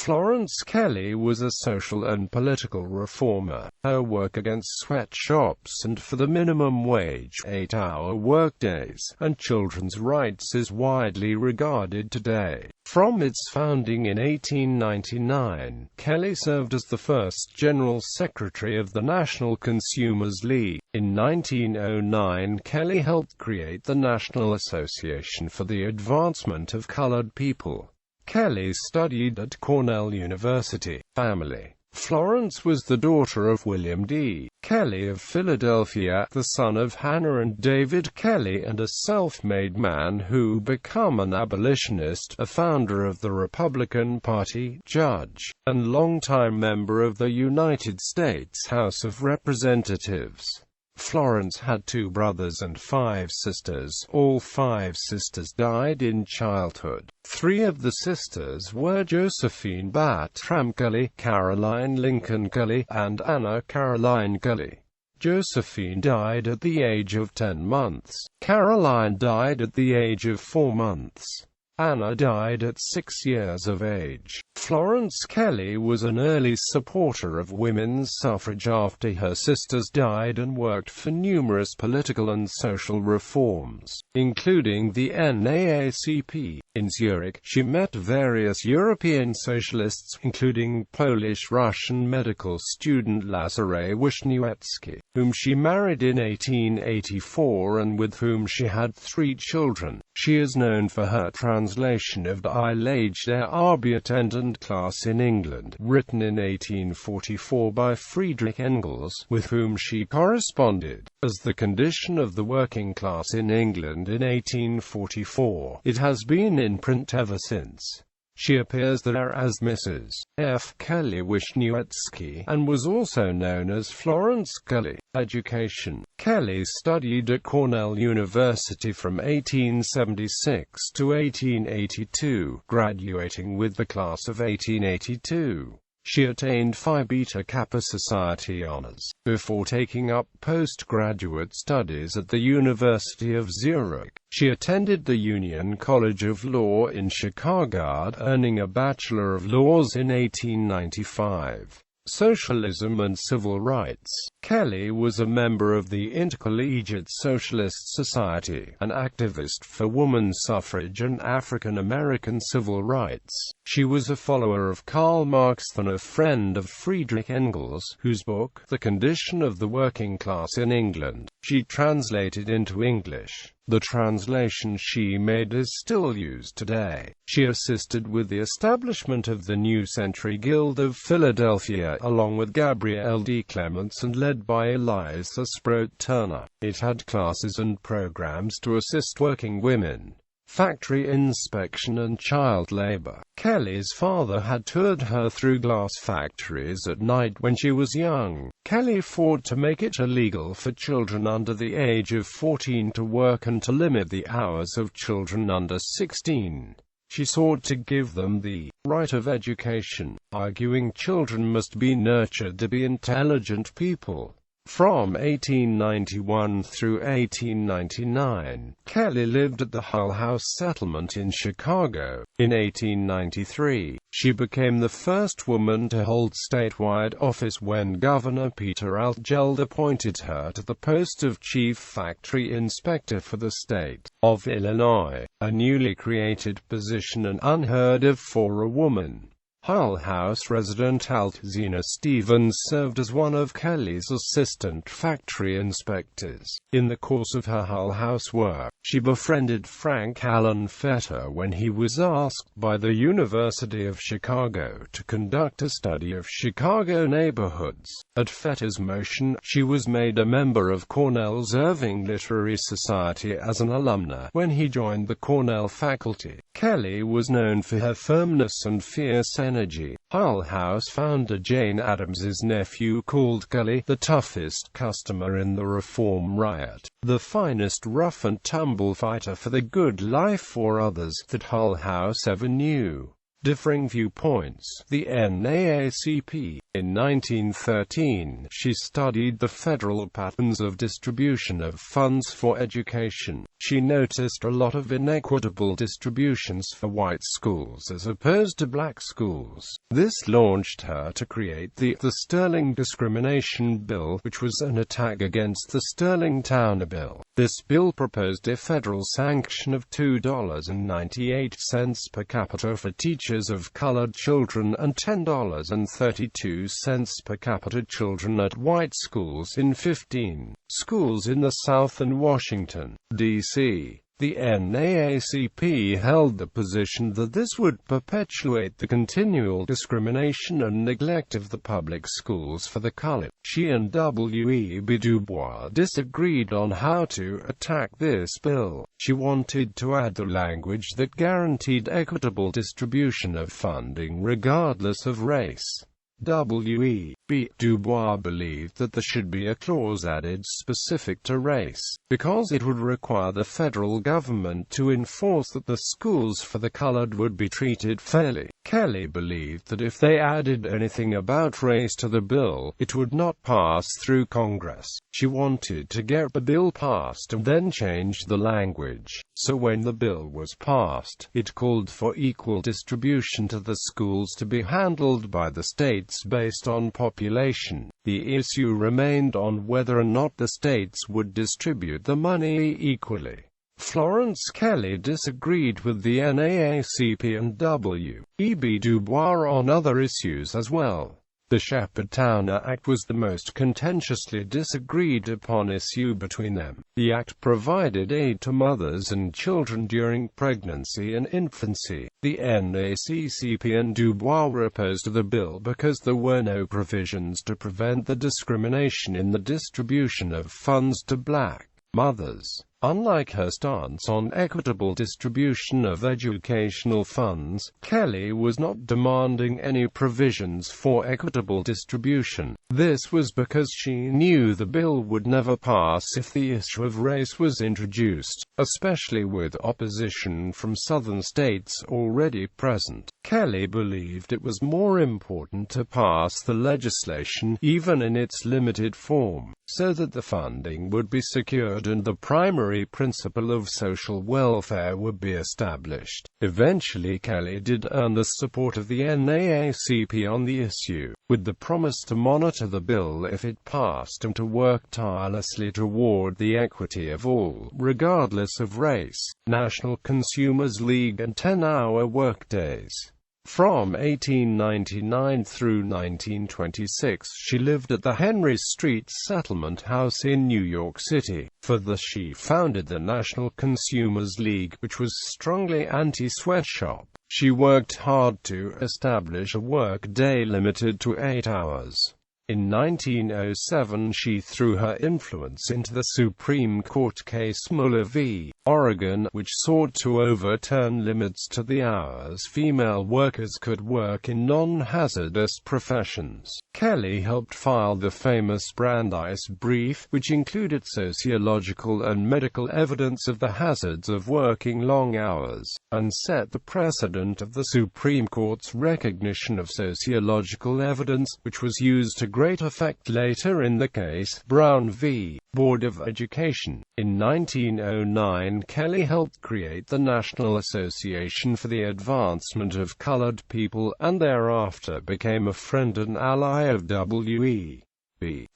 Florence Kelley was a social and political reformer. Her work against sweatshops and for the minimum wage, 8-hour workdays, and children's rights is widely regarded today. From its founding in 1899, Kelley served as the first General Secretary of the National Consumers League. In 1909, Kelley helped create the National Association for the Advancement of Colored People. Kelley studied at Cornell University. Family. Florence was the daughter of William D. Kelley of Philadelphia, the son of Hannah and David Kelley, and a self-made man who became an abolitionist, a founder of the Republican Party, judge, and longtime member of the United States House of Representatives. Florence had 2 brothers and 5 sisters. All 5 sisters died in childhood. 3 of the sisters were Josephine Bartram Kelley, Caroline Lincoln Kelley, and Anna Caroline Kelley. Josephine died at the age of 10 months. Caroline died at the age of 4 months. Anna died at 6 years of age. Florence Kelley was an early supporter of women's suffrage after her sisters died and worked for numerous political and social reforms, including the NAACP. In Zurich, she met various European socialists, including Polish-Russian medical student Lazare Wisniewski, whom she married in 1884 and with whom she had 3 children. She is known for her translation of Die Lage der Arbeit and Class in England, written in 1844 by Friedrich Engels, with whom she corresponded, as The Condition of the Working Class in England in 1844. It has been in print ever since. She appears there as Mrs. F. Kelley Wisniewski, and was also known as Florence Kelley. Education. Kelley studied at Cornell University from 1876 to 1882, graduating with the class of 1882. She attained Phi Beta Kappa Society honors, before taking up postgraduate studies at the University of Zurich. She attended the Union College of Law in Chicago, earning a Bachelor of Laws in 1895. Socialism and Civil Rights. Kelley was a member of the Intercollegiate Socialist Society, an activist for women's suffrage and African American civil rights. She was a follower of Karl Marx and a friend of Friedrich Engels, whose book, The Condition of the Working Class in England, she translated into English. The translation she made is still used today. She assisted with the establishment of the New Century Guild of Philadelphia, along with Gabrielle D. Clements and led by Eliza Sproat Turner. It had classes and programs to assist working women, factory inspection and child labor. Kelley's father had toured her through glass factories at night when she was young. Kelley fought to make it illegal for children under the age of 14 to work and to limit the hours of children under 16. She sought to give them the right of education, arguing children must be nurtured to be intelligent people. From 1891 through 1899, Kelley lived at the Hull House settlement in Chicago. In 1893, she became the first woman to hold statewide office when Governor Peter Altgeld appointed her to the post of Chief Factory Inspector for the state of Illinois, a newly created position and unheard of for a woman. Hull House resident Altzina Stevens served as one of Kelley's assistant factory inspectors. In the course of her Hull House work, she befriended Frank Allen Fetter when he was asked by the University of Chicago to conduct a study of Chicago neighborhoods. At Fetter's motion, she was made a member of Cornell's Irving Literary Society as an alumna when he joined the Cornell faculty. Kelley was known for her firmness and fierce energy. Hull House founder Jane Addams's nephew called Kelley the toughest customer in the Reform riot, the finest rough-and-tumble fighter for the good life for others that Hull House ever knew. differing viewpoints. The NAACP. In 1913, she studied the federal patterns of distribution of funds for education. She noticed a lot of inequitable distributions for white schools as opposed to black schools. This launched her to create the Sterling Discrimination Bill, which was an attack against the Sterling-Towner Bill. This bill proposed a federal sanction of $2.98 per capita for teachers of colored children and $10.32 per capita children at white schools in 15 schools in the South and Washington, D.C. The NAACP held the position that this would perpetuate the continual discrimination and neglect of the public schools for the colored. She and W.E.B. Du Bois disagreed on how to attack this bill. She wanted to add the language that guaranteed equitable distribution of funding regardless of race. W.E.B. Du Bois believed that there should be a clause added specific to race, because it would require the federal government to enforce that the schools for the colored would be treated fairly. Kelley believed that if they added anything about race to the bill, it would not pass through Congress. She wanted to get the bill passed and then change the language. So when the bill was passed, it called for equal distribution to the schools to be handled by the states based on population. The issue remained on whether or not the states would distribute the money equally. Florence Kelley disagreed with the NAACP and W.E.B. Du Bois on other issues as well. The Shepard-Towner Act was the most contentiously disagreed upon issue between them. The act provided aid to mothers and children during pregnancy and infancy. The NAACP and Du Bois were opposed to the bill because there were no provisions to prevent the discrimination in the distribution of funds to black mothers. Unlike her stance on equitable distribution of educational funds, Kelley was not demanding any provisions for equitable distribution. This was because she knew the bill would never pass if the issue of race was introduced, especially with opposition from southern states already present. Kelley believed it was more important to pass the legislation, even in its limited form, so that the funding would be secured and the primary principle of social welfare would be established. Eventually Kelley did earn the support of the NAACP on the issue, with the promise to monitor the bill if it passed and to work tirelessly toward the equity of all, regardless of race. National Consumers League and 10-hour workdays. From 1899 through 1926, she lived at the Henry Street Settlement House in New York City. Further, she founded the National Consumers League, which was strongly anti-sweatshop. She worked hard to establish a workday limited to 8 hours. In 1907 she threw her influence into the Supreme Court case Muller v. Oregon, which sought to overturn limits to the hours female workers could work in non-hazardous professions. Kelley helped file the famous Brandeis Brief, which included sociological and medical evidence of the hazards of working long hours, and set the precedent of the Supreme Court's recognition of sociological evidence, which was used to great effect later in the case Brown v. Board of Education. In 1909, Kelley helped create the National Association for the Advancement of Colored People, and thereafter became a friend and ally of W.E.B.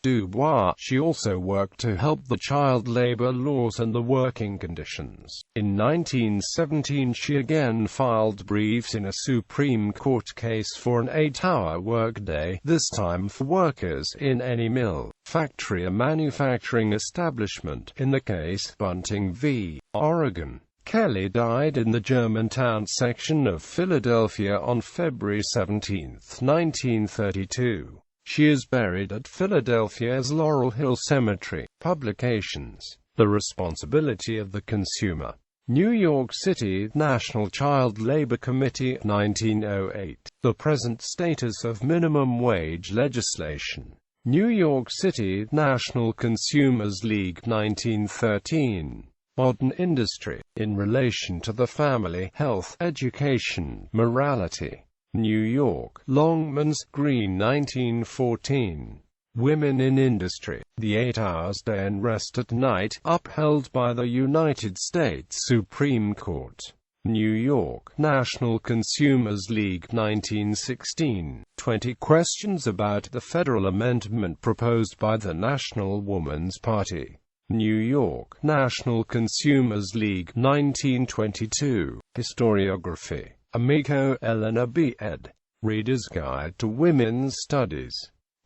Du Bois. She also worked to help the child labor laws and the working conditions. In 1917 she again filed briefs in a Supreme Court case for an 8-hour workday, this time for workers in any mill, factory or manufacturing establishment, in the case Bunting v. Oregon. Kelley died in the Germantown section of Philadelphia on February 17, 1932. She is buried at Philadelphia's Laurel Hill Cemetery. Publications. The Responsibility of the Consumer. New York City, National Child Labor Committee, 1908. The Present Status of Minimum Wage Legislation. New York City, National Consumers League, 1913. Modern industry, in relation to the family, health, education, morality. New York, Longmans, Green 1914. Women in Industry, the 8 Hours Day and Rest at Night, upheld by the United States Supreme Court. New York, National Consumers League 1916. 20 Questions about the federal amendment proposed by the National Woman's Party. New York, National Consumers League 1922. Historiography. Amico, Eleanor B. ed. Reader's Guide to Women's Studies.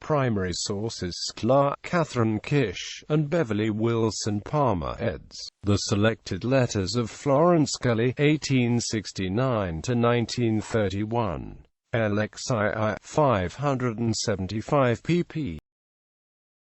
Primary sources: Sklar, Catherine Kish, and Beverly Wilson Palmer, eds. The Selected Letters of Florence Kelley, 1869–1931. LXII, 575 pp.